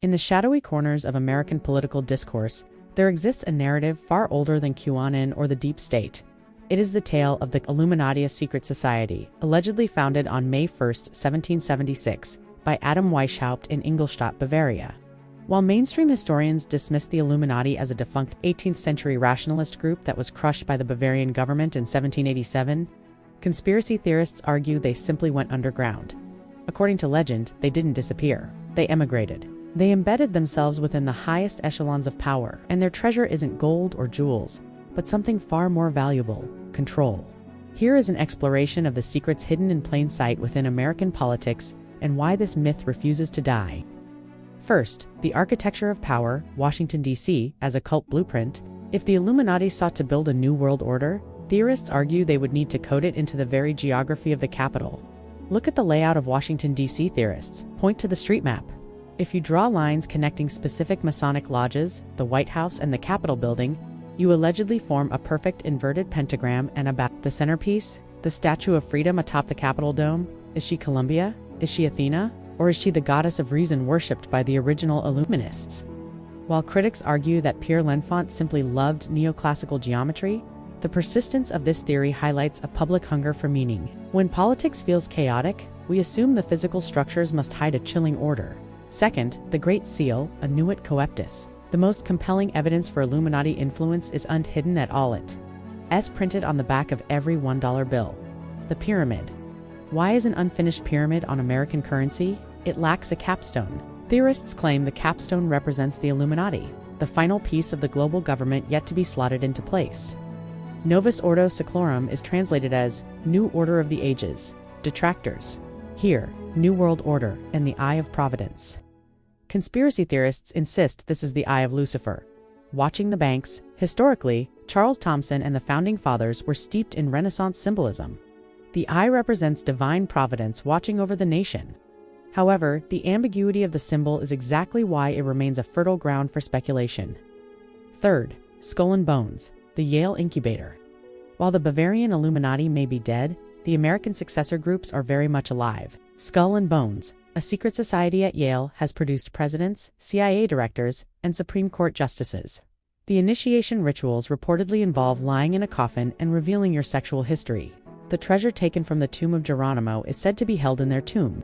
In the shadowy corners of American political discourse, there exists a narrative far older than QAnon or the Deep State. It is the tale of the Illuminati, a secret society, allegedly founded on May 1, 1776, by Adam Weishaupt in Ingolstadt, Bavaria. While mainstream historians dismiss the Illuminati as a defunct 18th-century rationalist group that was crushed by the Bavarian government in 1787, conspiracy theorists argue they simply went underground. According to legend, they didn't disappear. They emigrated. They embedded themselves within the highest echelons of power, and their treasure isn't gold or jewels, but something far more valuable: control. Here is an exploration of the secrets hidden in plain sight within American politics and why this myth refuses to die. First, the architecture of power, Washington, D.C., as a cult blueprint. If the Illuminati sought to build a new world order, theorists argue they would need to code it into the very geography of the capital. Look at the layout of Washington, D.C. Theorists point to the street map. If you draw lines connecting specific Masonic lodges, the White House, and the Capitol building, you allegedly form a perfect inverted pentagram, and about the centerpiece, the Statue of Freedom atop the Capitol dome. Is she Columbia? Is she Athena? Or is she the goddess of reason worshipped by the original Illuminists? While critics argue that Pierre L'Enfant simply loved neoclassical geometry, the persistence of this theory highlights a public hunger for meaning. When politics feels chaotic, we assume the physical structures must hide a chilling order. Second, the Great Seal, a nuit coeptis. The most compelling evidence for Illuminati influence is unhidden at all. It is printed on the back of every $1 bill. The pyramid. Why is an unfinished pyramid on American currency? It lacks a capstone. Theorists claim the capstone represents the Illuminati, the final piece of the global government yet to be slotted into place. Novus Ordo Seclorum is translated as New Order of the Ages. Detractors. Here, New World Order and the Eye of Providence. Conspiracy theorists insist this is the Eye of Lucifer. Watching the banks. Historically, Charles Thomson and the Founding Fathers were steeped in Renaissance symbolism. The eye represents divine providence watching over the nation. However, the ambiguity of the symbol is exactly why it remains a fertile ground for speculation. Third, Skull and Bones, the Yale incubator. While the Bavarian Illuminati may be dead, the American successor groups are very much alive. Skull and Bones, a secret society at Yale, has produced presidents, CIA directors, and Supreme Court justices. The initiation rituals reportedly involve lying in a coffin and revealing your sexual history. The treasure taken from the tomb of Geronimo is said to be held in their tomb,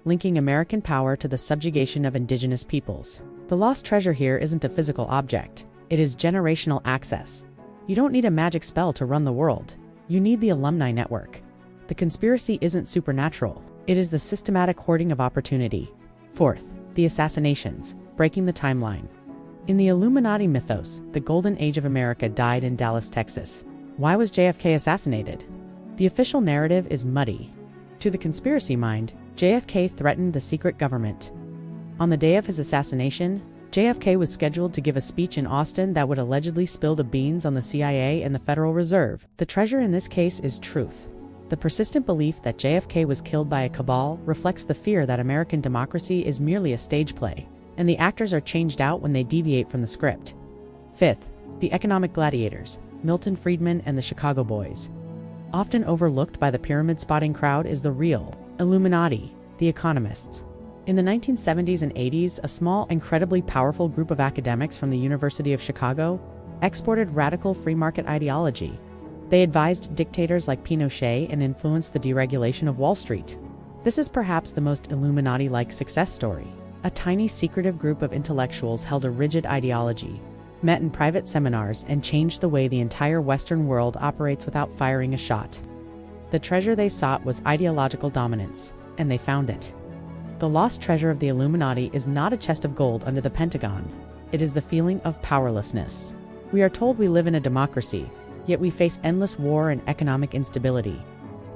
linking American power to the subjugation of indigenous peoples. The lost treasure here isn't a physical object. It is generational access. You don't need a magic spell to run the world. You need the alumni network. The conspiracy isn't supernatural. It is the systematic hoarding of opportunity. Fourth, the assassinations, breaking the timeline. In the Illuminati mythos, the golden age of America died in Dallas, Texas. Why was JFK assassinated? The official narrative is muddy. To the conspiracy mind, JFK threatened the secret government. On the day of his assassination, JFK was scheduled to give a speech in Austin that would allegedly spill the beans on the CIA and the Federal Reserve. The treasure in this case is truth. The persistent belief that JFK was killed by a cabal reflects the fear that American democracy is merely a stage play, and the actors are changed out when they deviate from the script. Fifth, the economic gladiators, Milton Friedman and the Chicago Boys. Often overlooked by the pyramid-spotting crowd is the real Illuminati, the economists. In the 1970s and 80s, a small, incredibly powerful group of academics from the University of Chicago exported radical free market ideology. They advised dictators like Pinochet and influenced the deregulation of Wall Street. This is perhaps the most Illuminati-like success story. A tiny, secretive group of intellectuals held a rigid ideology, met in private seminars, and changed the way the entire Western world operates without firing a shot. The treasure they sought was ideological dominance, and they found it. The lost treasure of the Illuminati is not a chest of gold under the Pentagon. It is the feeling of powerlessness. We are told we live in a democracy, yet we face endless war and economic instability.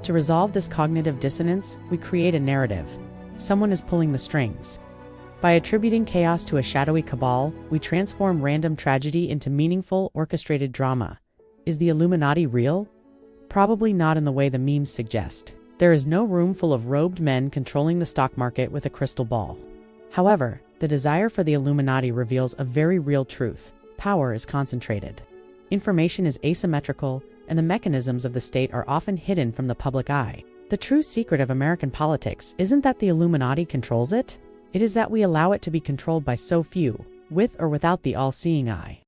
To resolve this cognitive dissonance, we create a narrative. Someone is pulling the strings. By attributing chaos to a shadowy cabal, we transform random tragedy into meaningful, orchestrated drama. Is the Illuminati real? Probably not in the way the memes suggest. There is no room full of robed men controlling the stock market with a crystal ball. However, the desire for the Illuminati reveals a very real truth. Power is concentrated. Information is asymmetrical, and the mechanisms of the state are often hidden from the public eye. The true secret of American politics isn't that the Illuminati controls it. It is that we allow it to be controlled by so few, with or without the all-seeing eye.